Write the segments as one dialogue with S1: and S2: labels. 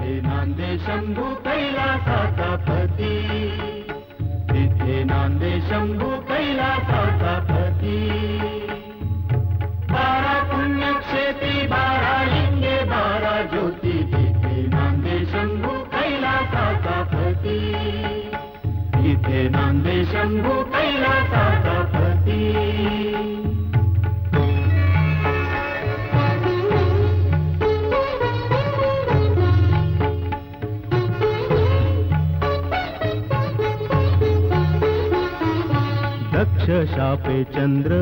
S1: तिथे नांदे शंभू कैलासाचा पती, तिथे नांदे शंभू कैलासाचा पती. 12 पुण्यक्षेत्री 12 लिंगे 12 ज्योती, तिथे नांदे शंभू कैलासाचा पती, तिथे नांदे शंभू कैलासाचा पती. दक्ष शापे चंद्र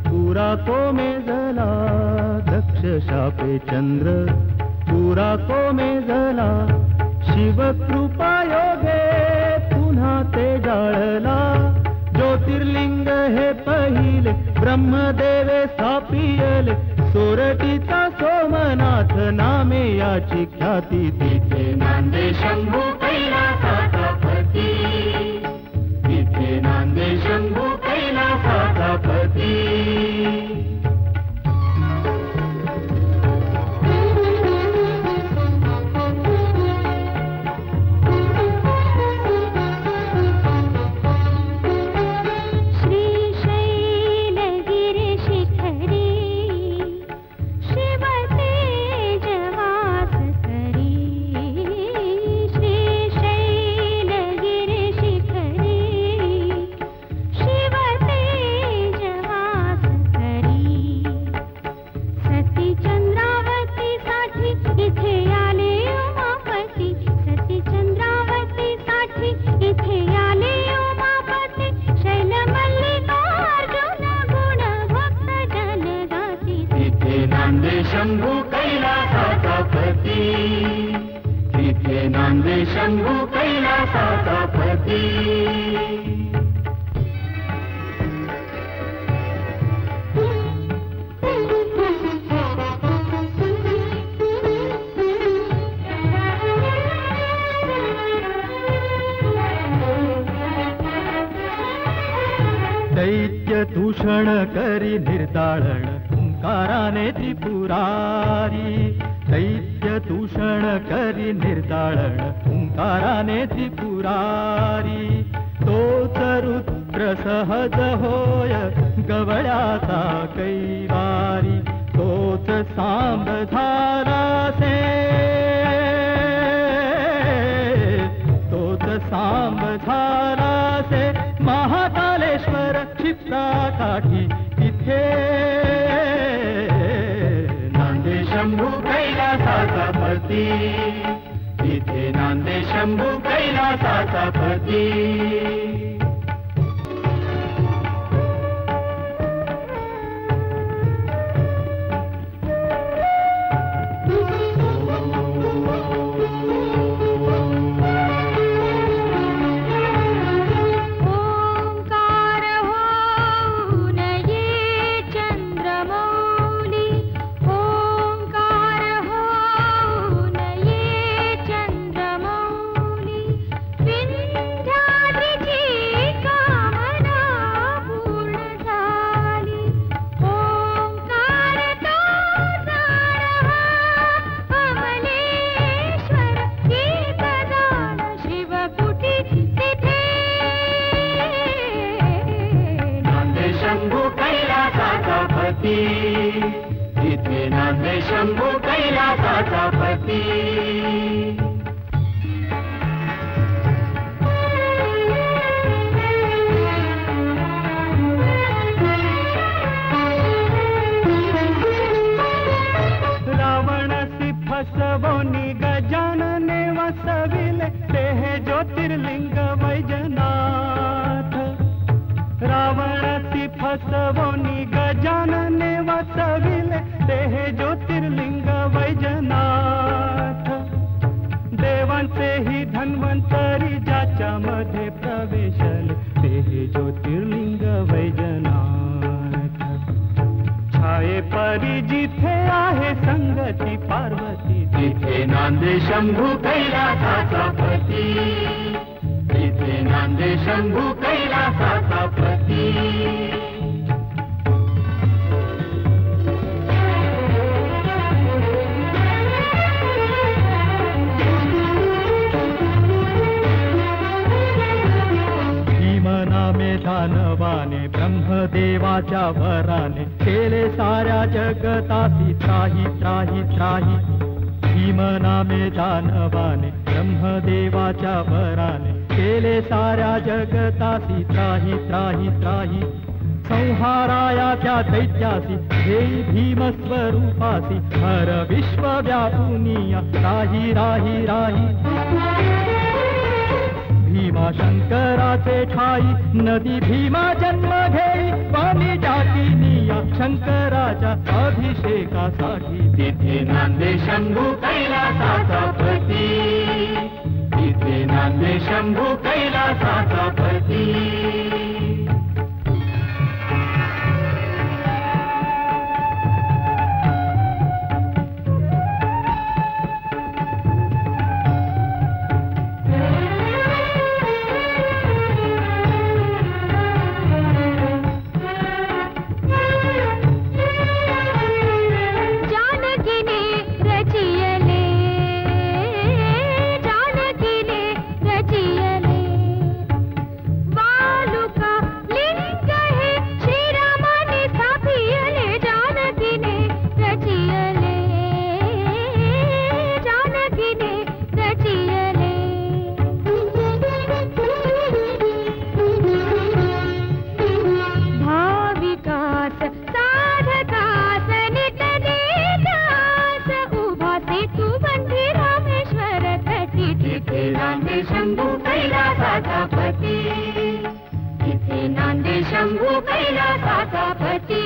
S1: पुरा को मेझला, दक्ष शापे चंद्र पुरा को मेझला. शिव कृपा योगे पुन्हा ते जाळला. ज्योतिर्लिंग हे पहिले ब्रह्मदेवे स्थापियले. सोरटीचा सोमनाथ नामे याची ख्याती, तिथे नांदे शंभू कैलासाचा पती, तिथे नांदे शंभू कैलासाचा पती. शंभू कैलासाचा पती, तिथे नांदे शंभू कैलासाचा पती. दैत्य दूषण करी निर्दाळण ओंकाराने त्रिपुरारी. दैत्य दूषण करी निर्दाळण ओंकाराने त्रिपुरारी. तोच रुद्र सहज होय गवळ्याचा कैवारी. तोच सांब झाला से, तोच सांब झाला से महाकालेश्वर क्षिप्रा काठी. तिथे नांदे शंभू कैलासाचा पती, तिथे नांदे शंभू कैलासाचा पती. तिथे नांदे शंभू कैलासाचा पती. रावणासी फसवोनी गजानने वसविले, ते हे ज्योतिर्लिंग वैजनाथ. रावणासी फसवोनी गजानने वसविले, ते हे ज्योतिर्लिंग वैजनाथ. देवांचे ही धन्वंतरी ज्याच्या मध्ये प्रवेशले, ते हे ज्योतिर्लिंग वैजनाथ. छाये परी जिथे आहे संगती पार्वती, तिथे नांदे शंभू कैलासाचा पती, तिथे नांदे शंभू कैलासाचा पती. नामे दानवाने ब्रह्मदेवाच्या वराने केले साऱ्या जगतासी त्राही त्राही त्राही. भीम नामे दानवाने ब्रह्मदेवाच्या वराने केले साऱ्या जगतासी त्राही त्राही त्राही. संहाराया त्या दैत्यासी हेई भीमस्वरूपासी हर विश्व व्यापुनिया राही राही राही. भीमा शंकराचे ठाई नदी भीमा जन्म घेई पाणी जातीनिया शंकराच्या अभिषेकासाठी.
S2: तिथे नांदे शंभू कैलासाचा पती, तिथे नांदे शंभू कैलासाचा पती. नांदे शंभू कैलासाचा पती, तिथे नांदे शंभू कैलासाचा पती.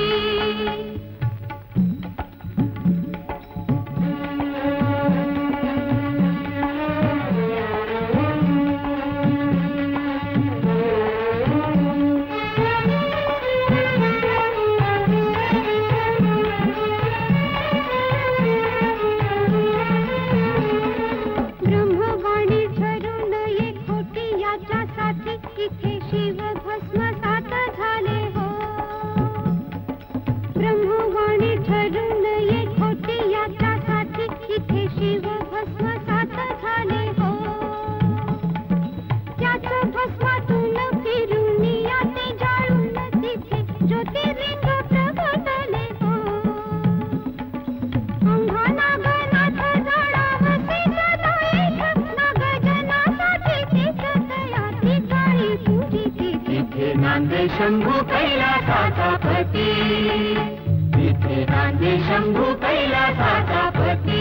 S2: नांदे शंभू कैलासाचा पती, तिथे नांदे शंभू कैलासाचा पती.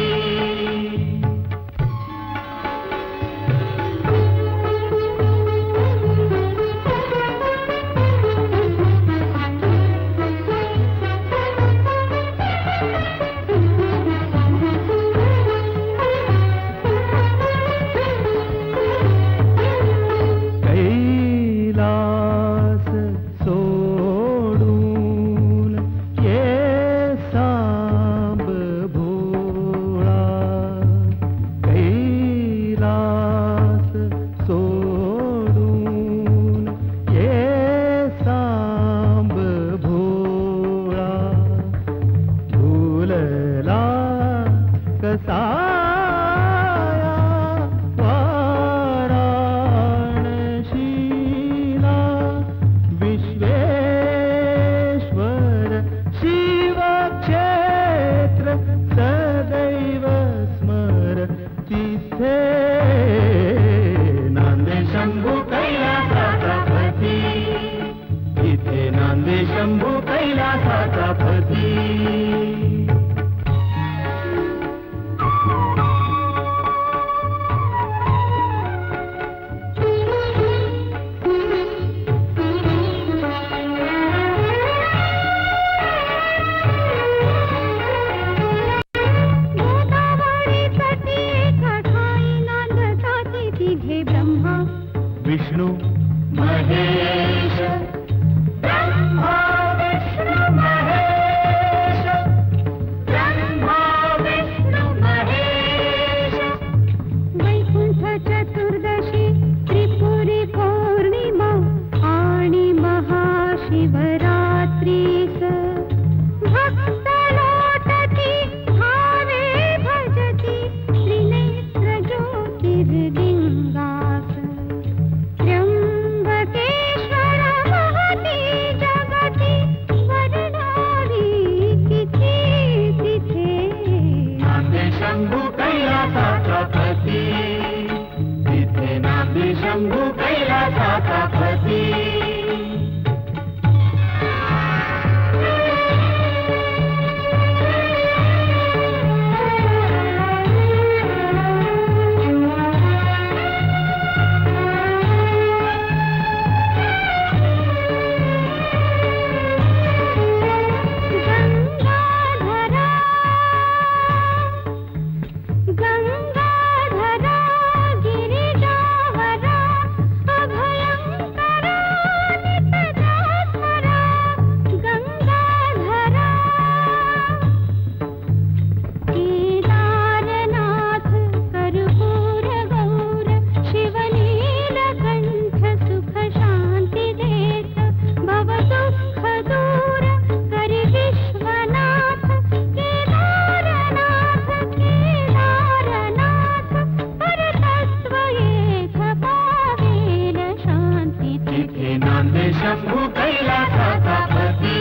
S2: नांदे शंभू कैलासाचा पती,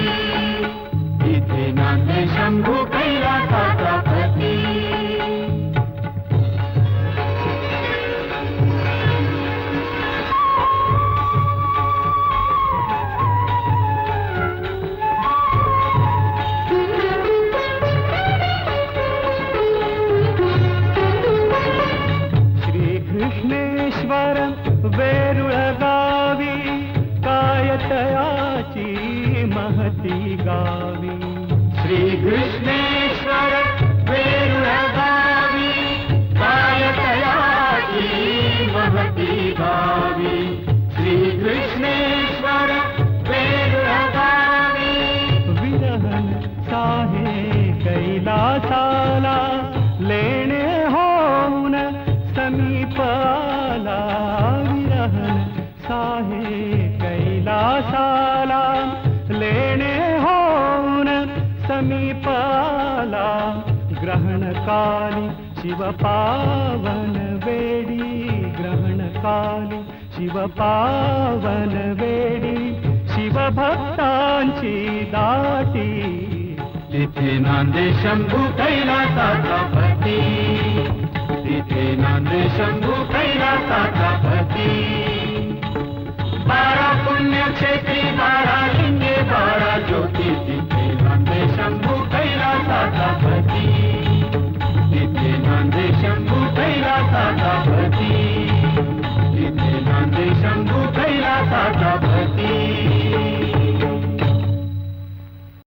S2: तिथे नांदे शंभू कैलासाचा पती.
S1: कृष्णेश्वर वेरुळ गावी कायतयाची महती गावी.
S2: श्री कृष्णेश्वर वेरुळ गावी कायतयाची महती गावी. श्री कृष्णेश्वर वेरुळ गावी
S1: विरहन साहे कैलासाला लेणे होऊन समीप आला. विरहन साहे कैलासाला लेणे होऊन समीप आला. ग्रहण काली शिव पावन वेडी, ग्रहण काली शिव पावन वेडी. शिवभक्तांची दाटी,
S2: तिथे नांदे शंभू कैलासाचा पती, तिथे नांदे शंभू कैलासाचा पती. 12 पुण्यक्षेत्री 12 लिंगे 12 ज्योती, तिथे नांदे शंभू कैलासाचा पती, तिथे नांदे शंभू कैलासाचा